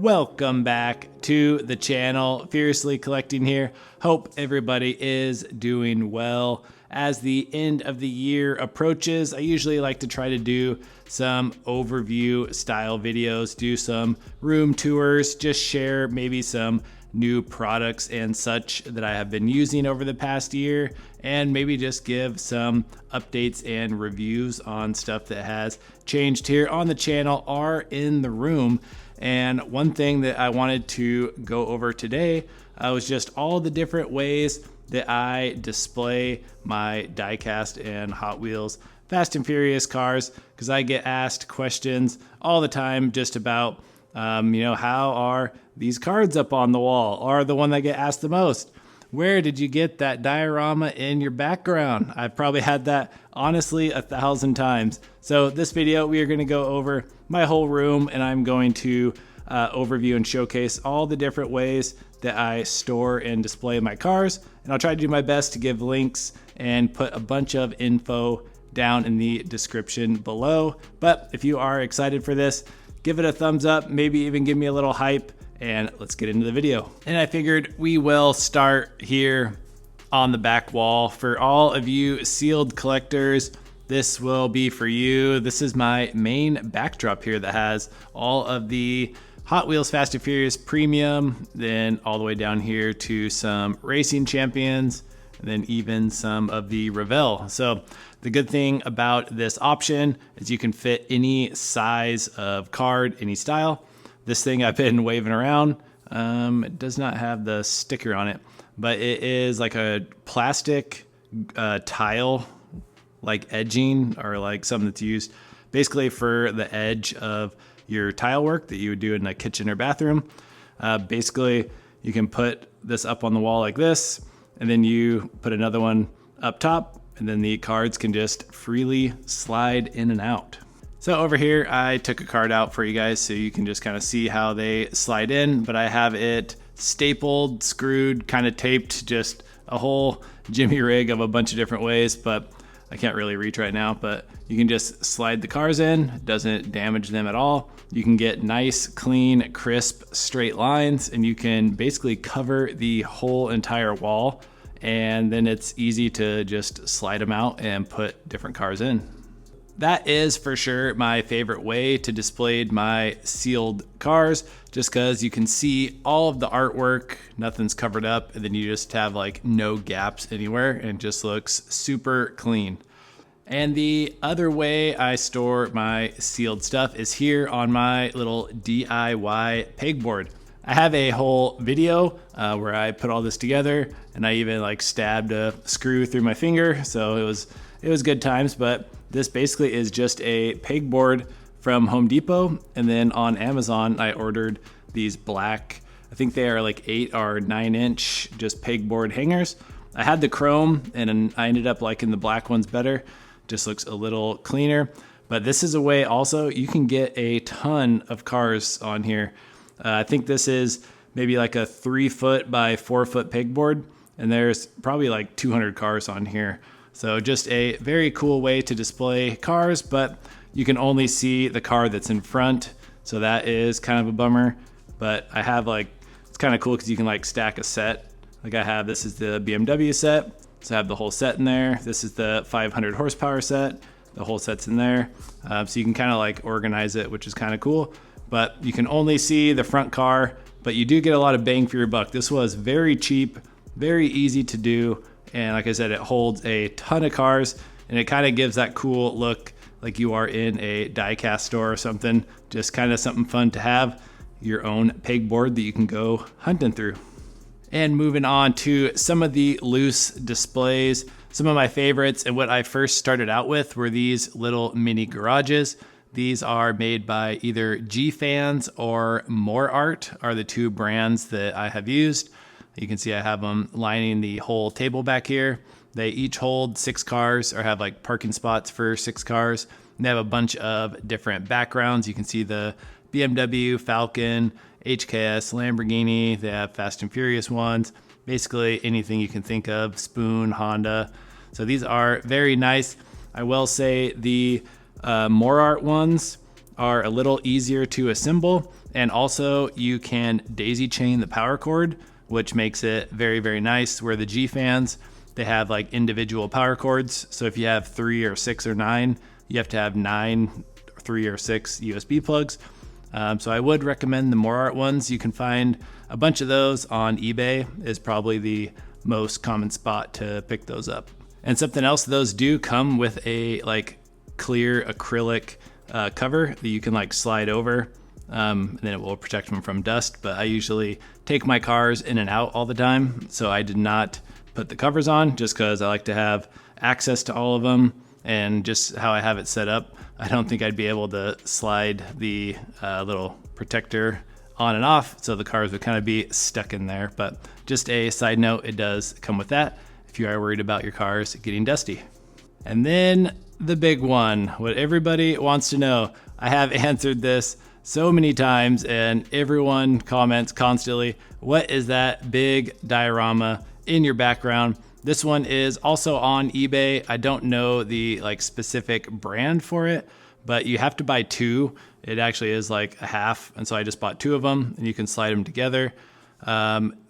Welcome back to the channel. Fiercely Collecting here. Hope everybody is doing well. As the end of the year approaches, I usually like to try to do some overview style videos, do some room tours, just share maybe some new products and such that I have been using over the past year, and maybe just give some updates and reviews on stuff that has changed here on the channel or in the room. And one thing that I wanted to go over today was just all the different ways that I display my diecast and Hot Wheels Fast and Furious cars, because I get asked questions all the time just about, how are these cards up on the wall, or the one that get asked the most. Where did you get that diorama in your background? I've probably had that honestly 1,000 times. So this video, we are going to go over my whole room, and I'm going to overview and showcase all the different ways that I store and display my cars. And I'll try to do my best to give links and put a bunch of info down in the description below. But if you are excited for this, give it a thumbs up, maybe even give me a little hype, and let's get into the video. And I figured we will start here on the back wall. For all of you sealed collectors, this will be for you. This is my main backdrop here that has all of the Hot Wheels Fast and Furious Premium, then all the way down here to some Racing Champions, and then even some of the Revell. So the good thing about this option is you can fit any size of card, any style. This thing I've been waving around, it does not have the sticker on it, but it is like a plastic tile, like edging, or like something that's used basically for the edge of your tile work that you would do in a kitchen or bathroom. Basically, you can put this up on the wall like this, and then you put another one up top, and then the cards can just freely slide in and out. So over here, I took a card out for you guys so you can just kind of see how they slide in, but I have it stapled, screwed, kind of taped, just a whole jimmy rig of a bunch of different ways, but I can't really reach right now. But you can just slide the cars in, it doesn't damage them at all. You can get nice, clean, crisp, straight lines, and you can basically cover the whole entire wall, and then it's easy to just slide them out and put different cars in. That is for sure my favorite way to display my sealed cars, just because you can see all of the artwork, nothing's covered up, and then you just have like no gaps anywhere and just looks super clean. And the other way I store my sealed stuff is here on my little DIY pegboard. I have a whole video where I put all this together, and I even like stabbed a screw through my finger, so it was good times. But this basically is just a pegboard from Home Depot, and then on Amazon I ordered these black, I think they are like 8 or 9 inch just pegboard hangers. I had the chrome, and I ended up liking the black ones better. Just looks a little cleaner. But this is a way also you can get a ton of cars on here. I think this is maybe like a 3 foot by 4 foot pegboard, and there's probably like 200 cars on here. So just a very cool way to display cars, but you can only see the car that's in front. So that is kind of a bummer, but I have like, it's kind of cool because you can like stack a set. Like I have, this is the BMW set. So I have the whole set in there. This is the 500 horsepower set. The whole set's in there. So you can kind of like organize it, which is kind of cool, but you can only see the front car, but you do get a lot of bang for your buck. This was very cheap, very easy to do. And like I said, it holds a ton of cars, and it kind of gives that cool look like you are in a diecast store or something. Just kind of something fun to have, your own pegboard that you can go hunting through. And moving on to some of the loose displays, some of my favorites and what I first started out with were these little mini garages. These are made by either G-Fans or More Art are the two brands that I have used. You can see I have them lining the whole table back here. They each hold 6 cars, or have like parking spots for 6 cars. And they have a bunch of different backgrounds. You can see the BMW, Falcon, HKS, Lamborghini. They have Fast and Furious ones. Basically anything you can think of, Spoon, Honda. So these are very nice. I will say the More Art ones are a little easier to assemble, and also you can daisy chain the power cord, which makes it very, very nice. Where the G fans, they have like individual power cords. So if you have 3 or 6 or 9, you have to have 9, 3 or 6 USB plugs. So I would recommend the More Art ones. You can find a bunch of those on eBay, is probably the most common spot to pick those up. And something else, those do come with a like clear acrylic cover that you can like slide over, and then it will protect them from dust. But I usually take my cars in and out all the time, so I did not put the covers on just because I like to have access to all of them. And just how I have it set up, I don't think I'd be able to slide the little protector on and off, so the cars would kind of be stuck in there. But just a side note, it does come with that if you are worried about your cars getting dusty. And then the big one, what everybody wants to know. I have answered this so many times and everyone comments constantly, what is that big diorama in your background? This one is also on eBay. I don't know the like specific brand for it, but you have to buy 2. It actually is like a half, and so I just bought 2 of them, and you can slide them together.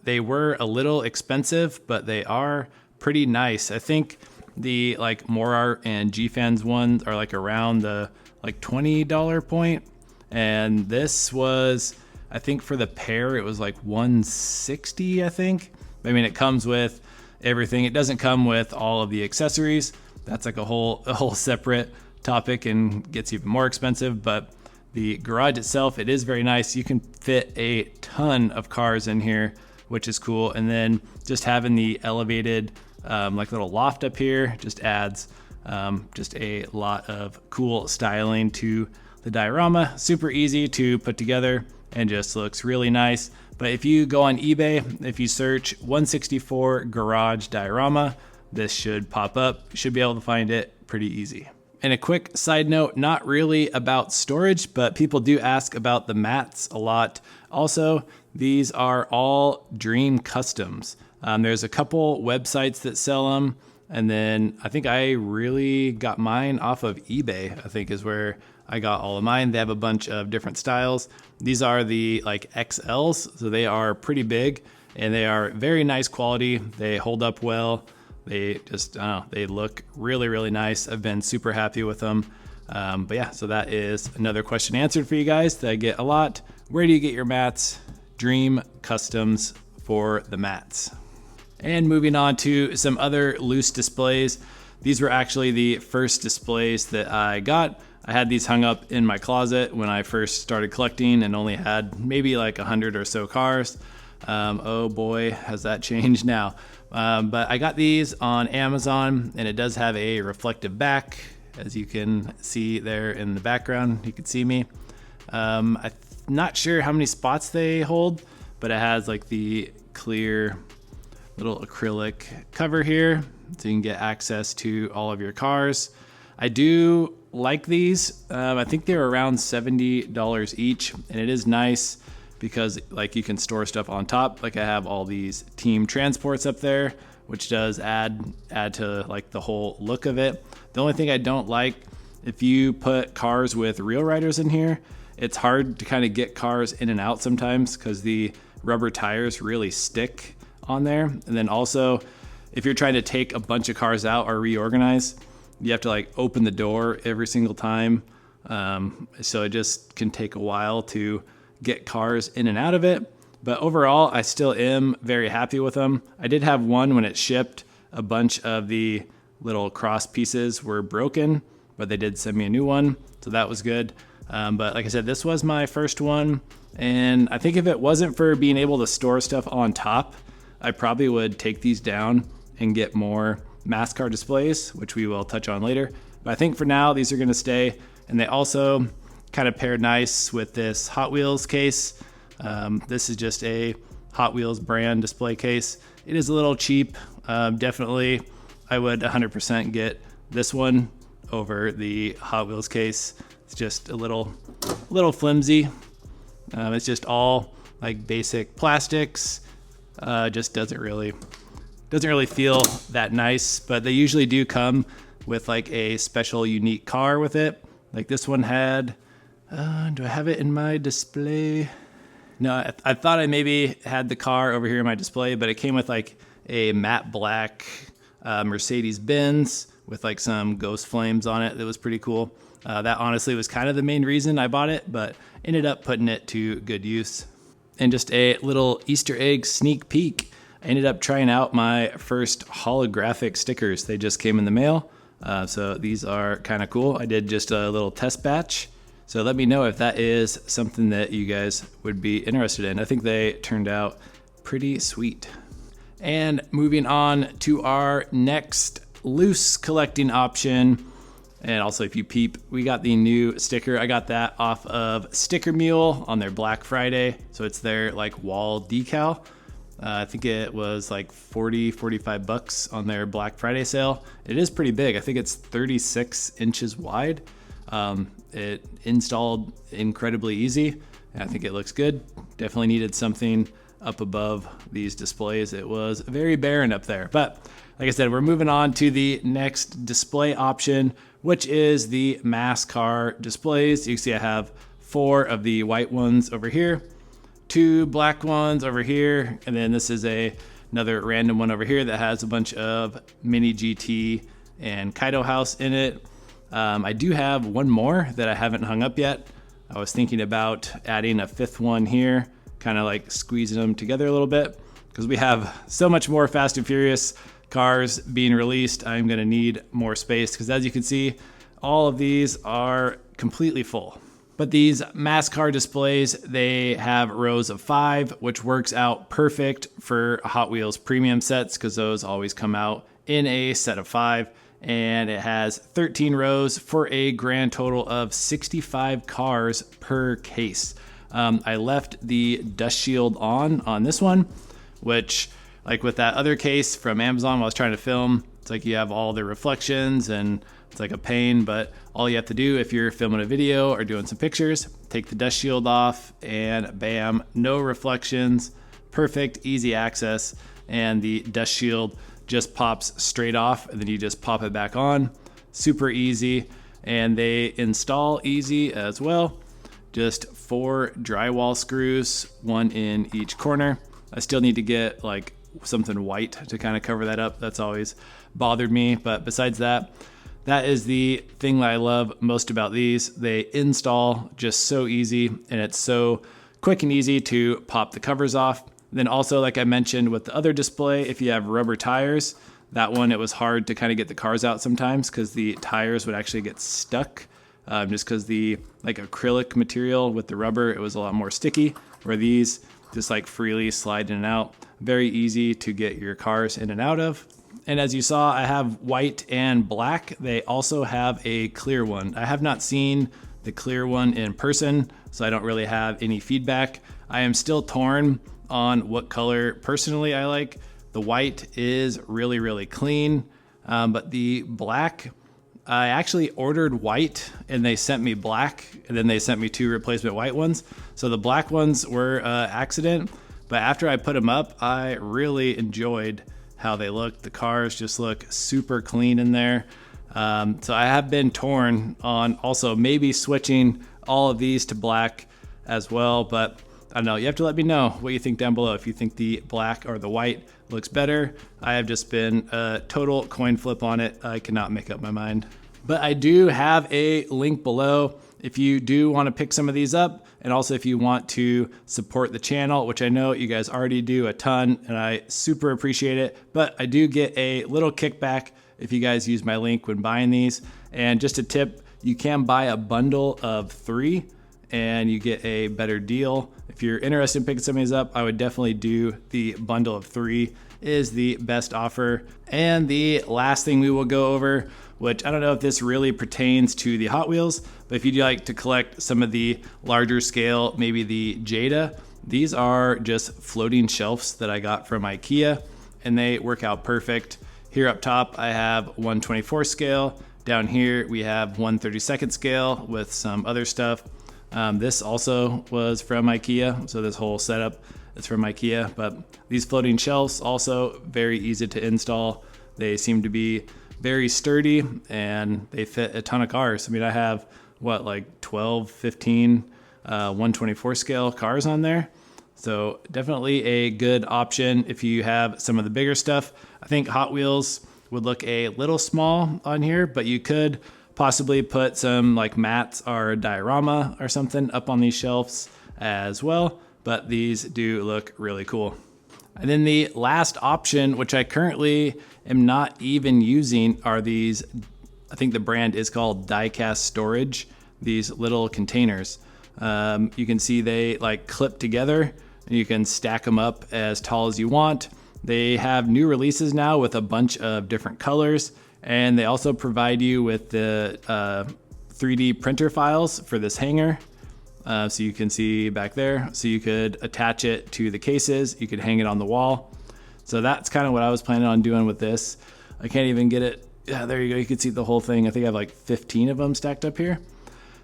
They were a little expensive, but they are pretty nice. I think the like More Art and G-Fans ones are like around the like $20 point, and this was, I think for the pair it was like $160, I think. I mean, it comes with everything. It doesn't come with all of the accessories. That's like a whole separate topic and gets even more expensive. But the garage itself, it is very nice. You can fit a ton of cars in here, which is cool. And then just having the elevated like little loft up here just adds just a lot of cool styling to the diorama. Super easy to put together and just looks really nice. But if you go on eBay, if you search 164 garage diorama, this should pop up. You should be able to find it pretty easy. And a quick side note, not really about storage, but people do ask about the mats a lot. Also, these are all Dream Customs. There's a couple websites that sell them. And then I think I really got mine off of eBay, I think is where I got all of mine. They have a bunch of different styles. These are the like XLs, so they are pretty big and they are very nice quality. They hold up well. They just, I don't know, they look really, really nice. I've been super happy with them. But yeah, so that is another question answered for you guys that I get a lot. Where do you get your mats? Dream Customs for the mats. And moving on to some other loose displays. These were actually the first displays that I got. I had these hung up in my closet when I first started collecting and only had maybe like 100 or so cars. Oh boy, has that changed now. But I got these on Amazon, and it does have a reflective back, as you can see there in the background. You can see me. I'm not sure how many spots they hold, but it has like the clear little acrylic cover here, so you can get access to all of your cars. I do like these. I think they're around $70 each, and it is nice because like you can store stuff on top. Like I have all these team transports up there, which does add to like the whole look of it. The only thing I don't like, if you put cars with real riders in here, it's hard to kind of get cars in and out sometimes because the rubber tires really stick on there. And then also, if you're trying to take a bunch of cars out or reorganize, you have to like open the door every single time. So it just can take a while to get cars in and out of it. But overall, I still am very happy with them. I did have one when it shipped, a bunch of the little cross pieces were broken, but they did send me a new one, so that was good. But like I said, this was my first one, and I think if it wasn't for being able to store stuff on top, I probably would take these down and get more Mascar displays, which we will touch on later. But I think for now, these are gonna stay, and they also kind of pair nice with this Hot Wheels case. This is just a Hot Wheels brand display case. It is a little cheap. Definitely, I would 100% get this one over the Hot Wheels case. It's just a little flimsy. It's just all like basic plastics. Just doesn't really feel that nice, but they usually do come with like a special unique car with it. Like this one had, Do I have it in my display? No, I thought I maybe had the car over here in my display, but it came with like a matte black Mercedes-Benz with like some ghost flames on it. That was pretty cool. That honestly was kind of the main reason I bought it, but ended up putting it to good use. And just a little Easter egg sneak peek, I ended up trying out my first holographic stickers. They just came in the mail, so these are kind of cool. I did just a little test batch. So let me know if that is something that you guys would be interested in. I think they turned out pretty sweet. And moving on to our next loose collecting option. And also if you peep, we got the new sticker. I got that off of Sticker Mule on their Black Friday. So it's their like wall decal. I think it was like 45 bucks on their Black Friday sale. It is pretty big. I think it's 36 inches wide. It installed incredibly easy, and I think it looks good. Definitely needed something up above these displays. It was very barren up there, but like I said, we're moving on to the next display option, which is the Mascar Displays. You can see I have 4 of the white ones over here, 2 black ones over here, and then this is another random one over here that has a bunch of mini GT and Kaido House in it. I do have one more that I haven't hung up yet. I was thinking about adding a 5th one here, kind of like squeezing them together a little bit, because we have so much more Fast and Furious cars being released. I'm going to need more space because, as you can see, all of these are completely full. But these Mascar displays, they have rows of 5, which works out perfect for Hot Wheels premium sets because those always come out in a set of 5. And it has 13 rows for a grand total of 65 cars per case. I left the dust shield on this one, which, like with that other case from Amazon while I was trying to film, it's like you have all the reflections and it's like a pain, but all you have to do if you're filming a video or doing some pictures, take the dust shield off and bam, no reflections, perfect, easy access, and the dust shield just pops straight off and then you just pop it back on. Super easy, and they install easy as well. Just 4 drywall screws, 1 in each corner. I still need to get like something white to kind of cover that up. That's always bothered me, but besides that, that is the thing that I love most about these. They install just so easy, and it's so quick and easy to pop the covers off. Then also, like I mentioned with the other display, if you have rubber tires, that one, it was hard to kind of get the cars out sometimes because the tires would actually get stuck just because the like acrylic material with the rubber, it was a lot more sticky, where these just like freely slide in and out. Very easy to get your cars in and out of. And as you saw, I have white and black. They also have a clear one. I have not seen the clear one in person, so I don't really have any feedback. I am still torn on what color personally I like. The white is really, really clean, but the black, I actually ordered white and they sent me black, and then they sent me 2 replacement white ones. So the black ones were accident, but after I put them up, I really enjoyed how they look. The cars just look super clean in there. So I have been torn on also maybe switching all of these to black as well, but I don't know. You have to let me know what you think down below. If you think the black or the white looks better. I have just been a total coin flip on it. I cannot make up my mind. But I do have a link below if you do want to pick some of these up, and also if you want to support the channel, which I know you guys already do a ton, and I super appreciate it. But I do get a little kickback if you guys use my link when buying these. And just a tip, you can buy a bundle of 3 and you get a better deal. If you're interested in picking some of these up, I would definitely do the bundle of 3 is the best offer. And the last thing we will go over, which I don't know if this really pertains to the Hot Wheels, but if you'd like to collect some of the larger scale, maybe the Jada, these are just floating shelves that I got from IKEA, and they work out perfect. Here up top, I have 1/24 scale. Down here, we have 1/32 scale with some other stuff. This also was from IKEA, so this whole setup is from IKEA, but these floating shelves also very easy to install. They seem to be very sturdy and they fit a ton of cars. I mean, I have what, like 12, 15, 124 scale cars on there. So definitely a good option if you have some of the bigger stuff. I think Hot Wheels would look a little small on here, but you could possibly put some like mats or diorama or something up on these shelves as well. But these do look really cool. And then the last option, which I currently am not even using, are these, I think the brand is called Diecast storage, these little containers. You can see they like clip together and you can stack them up as tall as you want. They have new releases now with a bunch of different colors, and they also provide you with the 3D printer files for this hanger. So you can see back there, so you could attach it to the cases, you could hang it on the wall. So that's kind of what I was planning on doing with this. I can't even get it. Yeah, there you go. You can see the whole thing. I think I have like 15 of them stacked up here.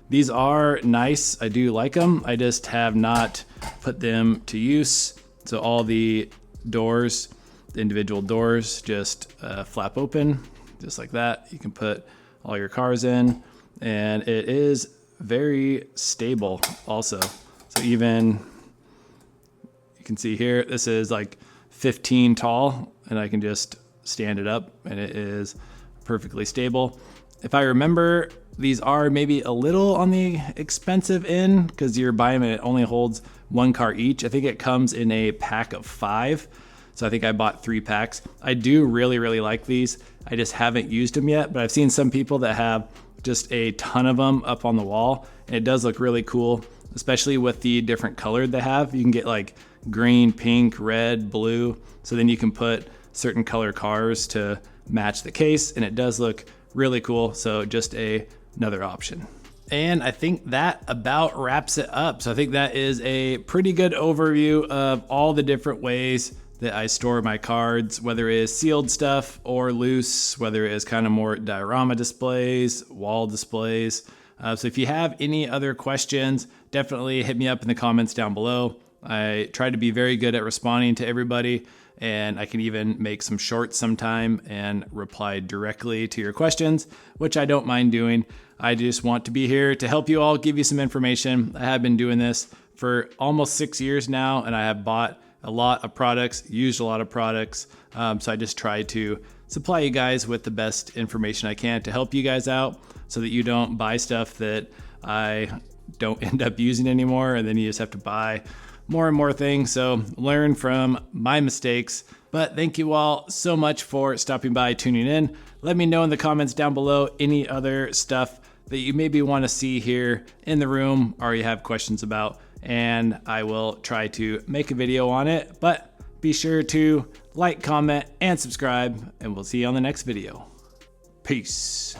These are nice. I do like them. I just have not put them to use. So all the doors, the individual doors just flap open just like that. You can put all your cars in, and it is very stable also. So even you can see here, this is like 15 tall, and I can just stand it up and it is perfectly stable. If I remember, these are maybe a little on the expensive end because you're buying them and it only holds one car each. I think it comes in a pack of 5. So I think I bought 3 packs. I do really, really like these. I just haven't used them yet, but I've seen some people that have just a ton of them up on the wall, and it does look really cool, especially with the different color they have. You can get like green, pink, red, blue. So then you can put certain color cars to match the case, and it does look really cool. So just another option. And I think that about wraps it up. So I think that is a pretty good overview of all the different ways that I store my cards, whether it is sealed stuff or loose, whether it is kind of more diorama displays, wall displays. So if you have any other questions, definitely hit me up in the comments down below. I try to be very good at responding to everybody, and I can even make some shorts sometime and reply directly to your questions, which I don't mind doing. I just want to be here to help you all, give you some information. I have been doing this for almost 6 years now, and I have bought a lot of products, used a lot of products. So I just try to supply you guys with the best information I can to help you guys out so that you don't buy stuff that I don't end up using anymore, and then you just have to buy more and more things. So learn from my mistakes. But thank you all so much for stopping by, tuning in. Let me know in the comments down below any other stuff that you maybe want to see here in the room or you have questions about, and I will try to make a video on it. But be sure to like, comment, and subscribe, and we'll see you on the next video. Peace.